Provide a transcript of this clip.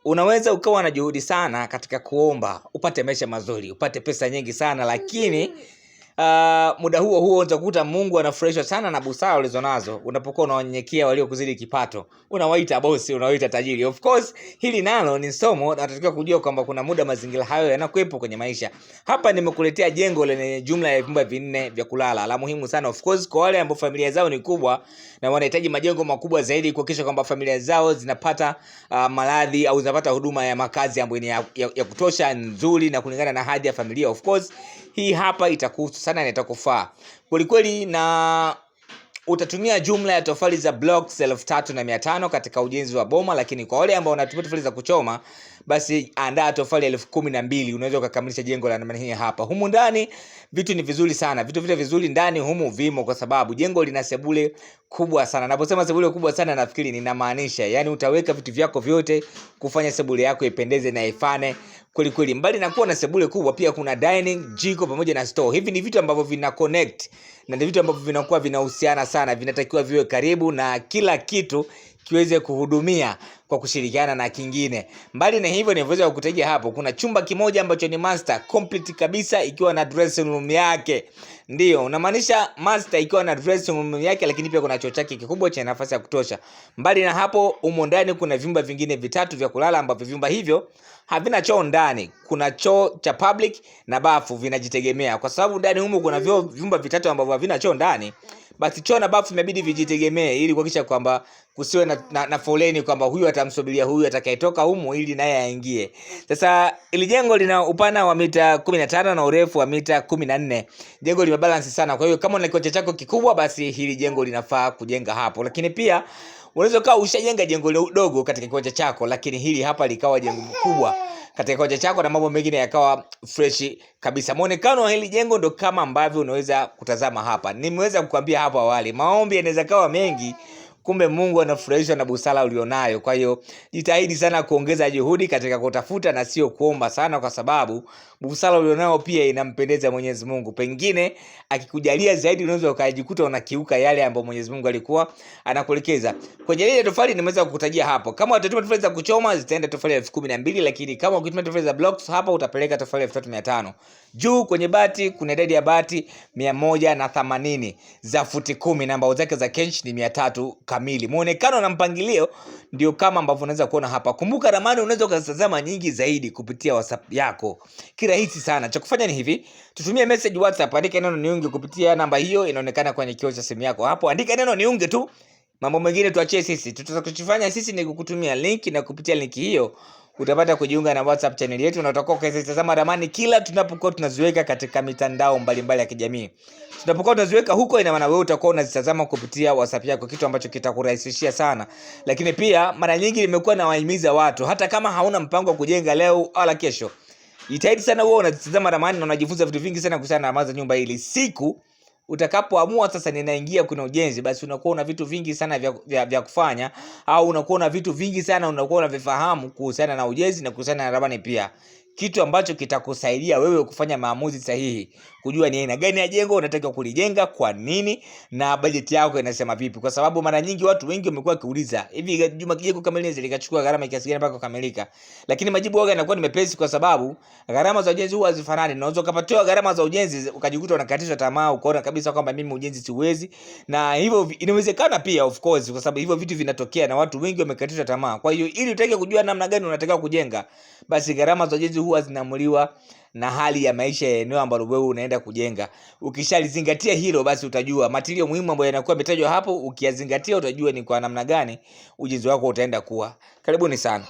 Unaweza ukawa na juhudi sana katika kuomba, upate maisha mazuri, upate pesa nyingi sana, lakini muda huo utakuta Mungu anafurahishwa sana na busara ulizonazo. Unapokuwa unawanyenyekea walio kuzidi kipato, unawaita bosi, unawaita tajiri. Of course, hili nalo ni somo na tunatakiwa kujua kwamba kuna muda mazingira hayo yanakuwepo kwenye maisha. Hapa nimekuletea jengo lenye jumla ya vyumba 4 vya kulala. La muhimu sana of course kwa wale ambao familia zao ni kubwa na wanahitaji majengo makubwa zaidi kuhakikisha kwamba familia zao zinapata maradhi au zinapata huduma ya makazi ambayo ni ya kutosha, nzuri na kulingana na hadhi ya familia. Of course, hii hapa itakuhusu sana na itakufaa kweli, na utatumia jumla ya tofali za blocks 3500 katika ujenzi wa boma. Lakini kwa wale ambao wanatumia tofali za kuchoma, basi andaa tofali 12,000. Unaweza ukakamilisha jengo la namna hii hapa. Humu ndani vitu ni vizuri sana, vitu vile vizuri ndani humu vimo, kwa sababu jengo lina sebule kubwa sana. Naposema sebule kubwa sana, nafikiri ninamaanisha yani utaweka vitu vyako vyote kufanya sebule yako ipendeze na ifane kweli. Mbali na kuwa na sebule kubwa, pia kuna dining, jiko pamoja na store. Hivi ni vitu ambavyo vina connect na ni vitu ambavyo vinakuwa vinahusiana sana, vinatakiwa viwe karibu na kila kitu kiweze kuhudumia kwa kushirikiana na kingine. Mbali na hivyo, niweza kukutajia hapo, kuna chumba kimoja ambacho ni master complete kabisa, ikiwa na dressing room yake. Ndio, unamaanisha master ikiwa na dressing room yake, lakini pia kuna choo chake kikubwa cha nafasi ya kutosha. Mbali na hapo, humo ndani kuna vyumba vingine 3 vya kulala, ambavyo vyumba hivyo havina choo ndani. Kuna choo cha public na bafu vinajitegemea. Kwa sababu ndani humo kuna vyumba 3 ambavyo havina choo ndani, basi choo na bafu imebidi vijitegemee ili kuhakikisha kwamba kusiwe na foleni, kwamba huyu atamsubiria huyu atakayetoka humo ili naye aingie. Sasa ili jengo lina upana wa mita 15 na urefu wa mita 14. Jengo limebalance sana. Kwa hiyo kama una kiwanja chako kikubwa, basi hili jengo linafaa kujenga hapo. Lakini pia unaweza kaa ushajenga jengo dogo katika kiwanja chako, lakini hili hapa likawa jengo kubwa katika kiwanja chako na mambo mengine yakawa fresh kabisa. Muonekano wa hili jengo ndo kama ambavyo unaweza kutazama hapa. Nimeweza kukuambia hapo awali, maombi yanaweza kawa mengi, kumbe Mungu anafurahishwa na busara ulionayo. Kwa hiyo jitahidi sana kuongeza juhudi katika kutafuta na sio kuomba sana, kwa sababu busara ulionayo pia inampendeza Mwenyezi Mungu. Pengine akikujalia zaidi, unaweza ukajikuta unakiuka yale ambayo Mwenyezi Mungu alikuwa anakuelekeza. Kwenye ile tofali nimeweza kukutajia hapo, kama utatumia tofali za kuchoma zitaenda tofali 12,000, lakini kama ukitumia tofali za blocks hapa utapeleka tofali 3,500. Juu kwenye bati kuna idadi ya bati 180 za futi 10 na mbao zake za kench ni 300 kamili. Muonekano na mpangilio ndio kama ambavyo unaweza kuona hapa. Kumbuka ramani unaweza kutazama nyingi zaidi kupitia WhatsApp yako. Kirahisi sana. Cha kufanya ni hivi, tutumie message WhatsApp, andika neno niunge kupitia namba hiyo inaonekana kwenye kioo cha simu yako. Hapo andika neno niunge tu. Mambo mengine tuachie sisi. Tutakachofanya sisi ni kukutumia link, na kupitia link hiyo utapata kujiunga na WhatsApp channel yetu, na utakuwa ukitazama ramani kila tunapokuwa tunaziweka katika mitandao mbalimbali ya kijamii. Tunapokuwa tunaziweka huko, ina maana wewe utakuwa unazitazama kupitia WhatsApp yako, kitu ambacho kitakurahisishia sana. Lakini pia mara nyingi nimekuwa nawahimiza watu, hata kama hauna mpango wa kujenga leo wala kesho, jitahidi sana wewe unatazama ramani na unajifunza vitu vingi sana kuhusiana na ramani za nyumba, ili siku utakapoamua sasa ninaingia kuna ujenzi, basi unakuwa una vitu vingi sana vya kufanya, au unakuwa na vitu vingi sana unakuwa unavifahamu kuhusiana na ujenzi na kuhusiana na ramani pia, kitu ambacho kitakusaidia wewe kufanya maamuzi sahihi, kujua ni aina gani ya jengo unataka kulijenga, kwa nini, na bajeti yako inasema vipi. Kwa sababu mara nyingi watu wengi wamekuwa wakiuliza, hivi Juma, jengo kamiliza likachukua gharama kiasi gani mpaka kukamilika? Lakini majibu yao yanakuwa ni mepesi, kwa sababu gharama za ujenzi huwa hazifanani. Unaweza ukapatiwa gharama za ujenzi ukajikuta unakatishwa tamaa, ukaona kabisa kwamba mimi ujenzi siwezi, na hivyo inawezekana pia of course, kwa sababu hivyo vitu vinatokea na watu wengi wamekatishwa tamaa. Kwa hiyo ili utake kujua namna gani unataka kujenga, basi gharama za ujenzi huwa zinaamuliwa na hali ya maisha ya eneo ambalo wewe unaenda kujenga. Ukishalizingatia hilo, basi utajua material muhimu ambayo yanakuwa yametajwa hapo. Ukiyazingatia utajua ni kwa namna gani ujenzi wako utaenda kuwa. Karibuni sana.